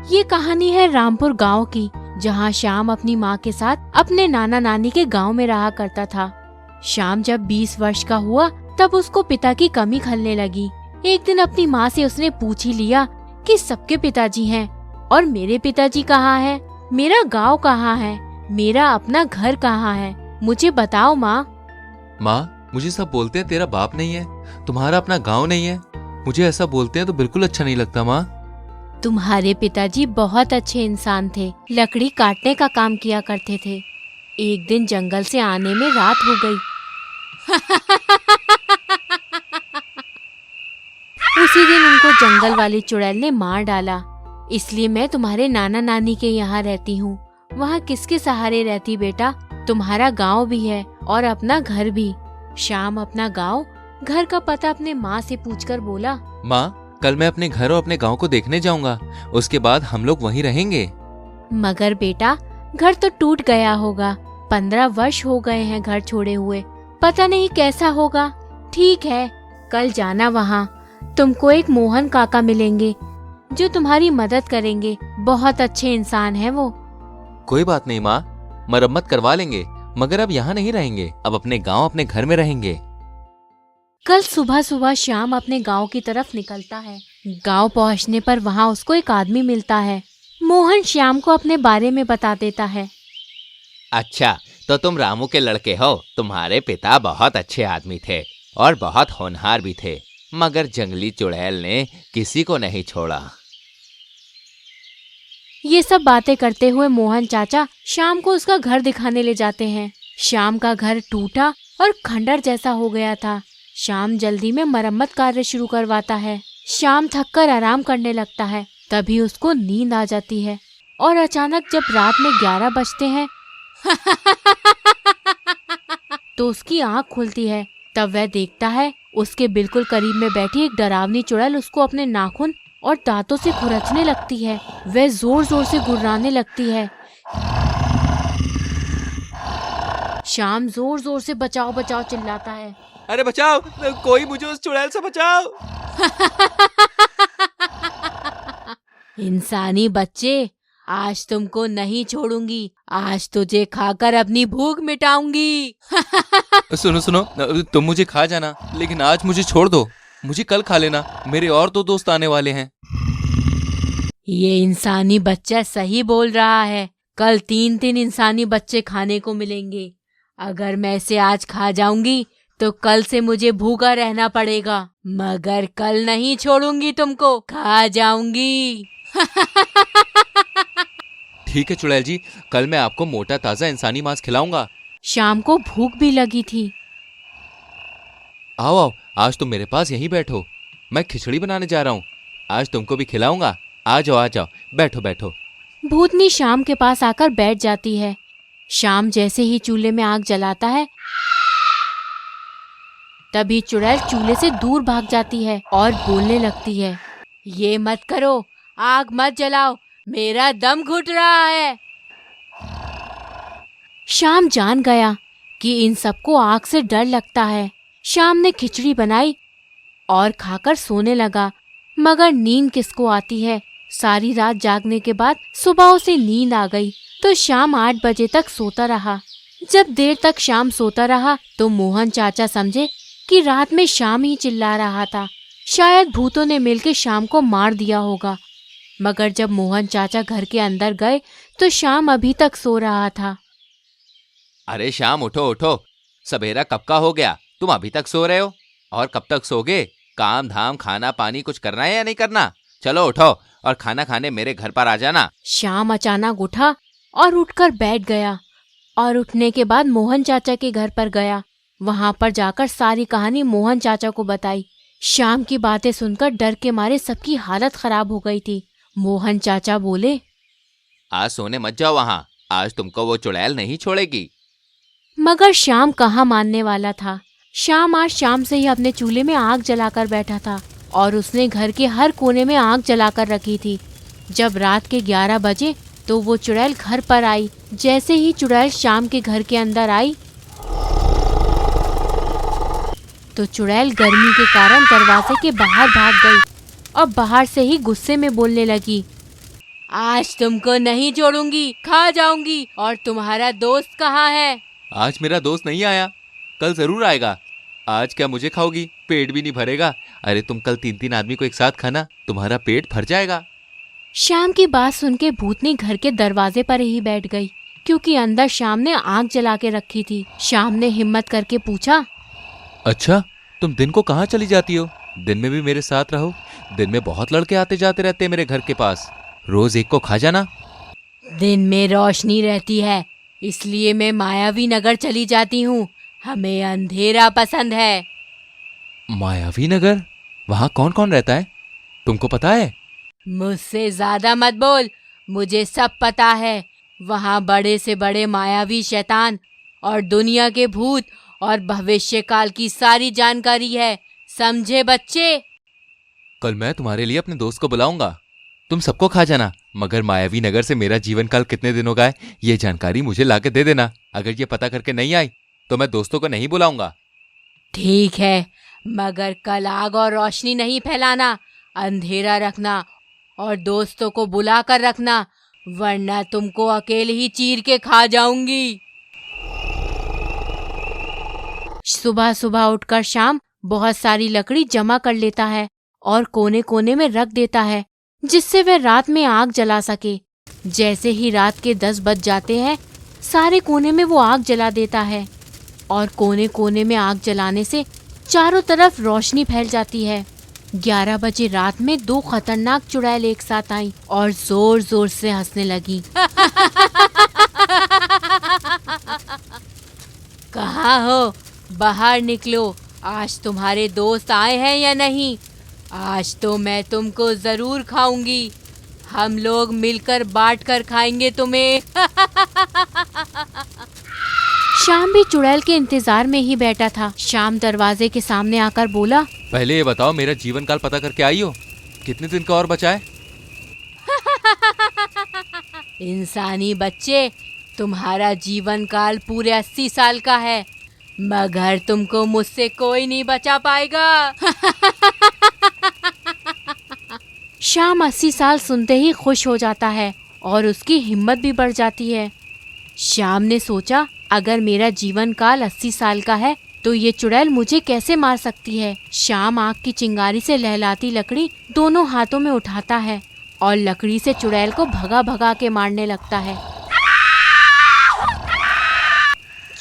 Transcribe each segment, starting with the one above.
ये कहानी है रामपुर गांव की, जहां श्याम अपनी माँ के साथ अपने नाना नानी के गांव में रहा करता था। श्याम जब 20 वर्ष का हुआ तब उसको पिता की कमी खलने लगी। एक दिन अपनी माँ से उसने पूछ ही लिया कि सबके पिताजी हैं और मेरे पिताजी कहाँ हैं? मेरा गांव कहाँ है? मेरा अपना घर कहाँ है? मुझे बताओ माँ। माँ, मुझे सब बोलते हैं तेरा बाप नहीं है, तुम्हारा अपना गांव नहीं है। मुझे ऐसा बोलते हैं तो बिल्कुल अच्छा नहीं लगता माँ। तुम्हारे पिताजी बहुत अच्छे इंसान थे, लकड़ी काटने का काम किया करते थे। एक दिन जंगल से आने में रात हो गई। उसी दिन उनको जंगल वाली चुड़ैल ने मार डाला। इसलिए मैं तुम्हारे नाना नानी के यहाँ रहती हूँ। वहाँ किसके सहारे रहती बेटा? तुम्हारा गांव भी है और अपना घर भी। श्याम अपना गांव, घर का पता अपने माँ से पूछकर बोला। माँ, कल मैं अपने घर और अपने गांव को देखने जाऊंगा, उसके बाद हम लोग वहीं रहेंगे। मगर बेटा, घर तो टूट गया होगा। 15 वर्ष हो गए हैं घर छोड़े हुए, पता नहीं कैसा होगा। ठीक है, कल जाना वहाँ। तुमको एक मोहन काका मिलेंगे जो तुम्हारी मदद करेंगे। बहुत अच्छे इंसान हैं वो। कोई बात नहीं माँ, मरम्मत करवा लेंगे, मगर अब यहाँ नहीं रहेंगे, अब अपने गांव अपने घर में रहेंगे। कल सुबह सुबह श्याम अपने गांव की तरफ निकलता है। गांव पहुंचने पर वहां उसको एक आदमी मिलता है। मोहन श्याम को अपने बारे में बता देता है। अच्छा, तो तुम रामू के लड़के हो। तुम्हारे पिता बहुत अच्छे आदमी थे और बहुत होनहार भी थे, मगर जंगली चुड़ैल ने किसी को नहीं छोड़ा। ये सब बातें करते हुए मोहन चाचा श्याम को उसका घर दिखाने ले जाते हैं। श्याम का घर टूटा और खंडर जैसा हो गया था। श्याम जल्दी में मरम्मत कार्य शुरू करवाता है। श्याम थककर आराम करने लगता है। तभी उसको नींद आ जाती है और अचानक जब रात में 11 बजते हैं तो उसकी आंख खुलती है। तब वह देखता है उसके बिल्कुल करीब में बैठी एक डरावनी चुड़ैल उसको अपने नाखून और दांतों से खुरचने लगती है। वह जोर जोर से गुर्राने लगती है। श्याम जोर जोर से बचाओ बचाओ चिल्लाता है। अरे बचाओ, कोई मुझे उस चुड़ैल से बचाओ। इंसानी बच्चे, आज तुमको नहीं छोड़ूंगी। आज तुझे खाकर अपनी भूख मिटाऊंगी। सुनो सुनो, तुम मुझे खा जाना, लेकिन आज मुझे छोड़ दो। मुझे कल खा लेना, मेरे और तो दोस्त आने वाले हैं। ये इंसानी बच्चा सही बोल रहा है। कल 3 इंसानी बच्चे खाने को मिलेंगे। अगर मैं इसे आज खा जाऊंगी तो कल से मुझे भूखा रहना पड़ेगा, मगर कल नहीं छोड़ूंगी तुमको, खा जाऊंगी। ठीक है चुड़ैल जी, कल मैं आपको मोटा ताजा इंसानी मांस खिलाऊंगा। शाम को भूख भी लगी थी। आओ आओ, आज तुम मेरे पास यहीं बैठो, मैं खिचड़ी बनाने जा रहा हूँ। आज तुमको भी खिलाऊंगा। आ जाओ, बैठो बैठो। भूतनी शाम के पास आकर बैठ जाती है। शाम जैसे ही चूल्हे में आग जलाता है, तभी चुड़ैल चूल्हे से दूर भाग जाती है और बोलने लगती है। ये मत करो, आग मत जलाओ, मेरा दम घुट रहा है। शाम जान गया कि इन सबको आग से डर लगता है। शाम ने खिचड़ी बनाई और खाकर सोने लगा, मगर नींद किसको आती है। सारी रात जागने के बाद सुबह उसे नींद आ गई तो शाम 8 बजे तक सोता रहा। जब देर तक शाम सोता रहा तो मोहन चाचा समझे कि रात में शाम ही चिल्ला रहा था। शायद भूतों ने मिलकर शाम को मार दिया होगा। मगर जब मोहन चाचा घर के अंदर गए तो शाम अभी तक सो रहा था। अरे श्याम, उठो उठो, सवेरा कब का हो गया, तुम अभी तक सो रहे हो? और कब तक सोगे? काम धाम खाना पानी कुछ करना है या नहीं करना? चलो उठो और खाना खाने मेरे घर पर आ जाना। श्याम अचानक उठा और उठकर बैठ गया और उठने के बाद मोहन चाचा के घर पर गया। वहां पर जाकर सारी कहानी मोहन चाचा को बताई। श्याम की बातें सुनकर डर के मारे सबकी हालत खराब हो गई थी। मोहन चाचा बोले, आज सोने मत जाओ वहाँ, आज तुमको वो चुड़ैल नहीं छोड़ेगी। मगर श्याम कहाँ मानने वाला था। श्याम आज शाम से ही अपने चूल्हे में आग जलाकर बैठा था और उसने घर के हर कोने में आग जलाकर रखी थी। जब रात के 11 बजे तो वो चुड़ैल घर पर आई। जैसे ही चुड़ैल श्याम के घर के अंदर आई तो चुड़ैल गर्मी के कारण दरवाजे के बाहर भाग गई और बाहर से ही गुस्से में बोलने लगी। आज तुमको नहीं छोड़ूंगी, खा जाऊंगी। और तुम्हारा दोस्त कहाँ है? आज मेरा दोस्त नहीं आया, कल जरूर आएगा। आज क्या मुझे खाओगी? पेट भी नहीं भरेगा। अरे तुम कल 3-3 आदमी को एक साथ खाना, तुम्हारा पेट भर जाएगा। शाम की बात सुन के भूतनी घर के दरवाजे पर ही बैठ गई, क्योंकि अंदर शाम ने आग जला के रखी थी। शाम ने हिम्मत करके पूछा, अच्छा, तुम दिन को कहाँ चली जाती हो? दिन में भी मेरे साथ रहो। दिन में बहुत लड़के आते जाते रहते हैं मेरे घर के पास, रोज एक को खा जाना। दिन में रोशनी रहती है, इसलिए मैं मायावी नगर चली जाती हूँ। हमें अंधेरा पसंद है। मायावी नगर? वहाँ कौन कौन रहता है, तुमको पता है? मुझसे ज्यादा मत बोल, मुझे सब पता है। वहाँ बड़े से बड़े मायावी शैतान और दुनिया के भूत और भविष्य काल की सारी जानकारी है, समझे बच्चे? कल मैं तुम्हारे लिए अपने दोस्त को बुलाऊंगा, तुम सबको खा जाना। मगर मायावी नगर से मेरा जीवन काल कितने दिनों का है, ये जानकारी मुझे लाके दे देना। अगर ये पता करके नहीं आई तो मैं दोस्तों को नहीं बुलाऊंगा। ठीक है, मगर कल आग और रोशनी नहीं फैलाना, अंधेरा रखना और दोस्तों को बुला कर रखना, वरना तुमको अकेले ही चीर के खा जाऊंगी। सुबह सुबह उठकर शाम बहुत सारी लकड़ी जमा कर लेता है और कोने कोने में रख देता है, जिससे वह रात में आग जला सके। जैसे ही रात के 10 बज जाते हैं, सारे कोने में वो आग जला देता है और कोने कोने में आग जलाने से चारों तरफ रोशनी फैल जाती है। 11 बजे रात में 2 खतरनाक चुड़ैल एक साथ आई और जोर जोर से हंसने लगी। कहाँ हो? बाहर निकलो, आज तुम्हारे दोस्त आए हैं या नहीं? आज तो मैं तुमको जरूर खाऊंगी। हम लोग मिलकर बांट कर खाएंगे तुम्हें। शाम भी चुड़ैल के इंतजार में ही बैठा था। शाम दरवाजे के सामने आकर बोला, पहले ये बताओ, मेरा जीवन काल पता करके आई हो? कितने दिन का और बचा है? इंसानी बच्चे, तुम्हारा जीवन काल पूरे 80 साल का है, मगर तुमको मुझसे कोई नहीं बचा पाएगा। शाम 80 साल सुनते ही खुश हो जाता है और उसकी हिम्मत भी बढ़ जाती है। शाम ने सोचा, अगर मेरा जीवन काल 80 साल का है तो ये चुड़ैल मुझे कैसे मार सकती है। शाम आग की चिंगारी से लहलाती लकड़ी दोनों हाथों में उठाता है और लकड़ी से चुड़ैल को भगा भगा के मारने लगता है।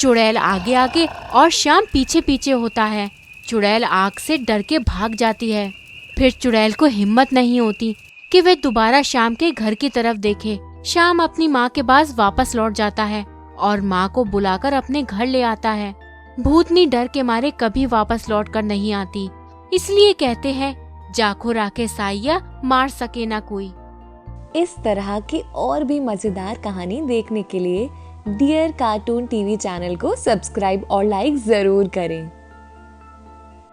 चुड़ैल आगे आगे और शाम पीछे पीछे होता है। चुड़ैल आग से डर के भाग जाती है। फिर चुड़ैल को हिम्मत नहीं होती कि वह दोबारा शाम के घर की तरफ देखे। शाम अपनी माँ के पास वापस लौट जाता है और माँ को बुलाकर अपने घर ले आता है। भूतनी डर के मारे कभी वापस लौट कर नहीं आती, इसलिए कहते हैं, जाखो राखे साइया, मार सके ना कोई। इस तरह की और भी मजेदार कहानी देखने के लिए डियर कार्टून टीवी चैनल को सब्सक्राइब और लाइक जरूर करें।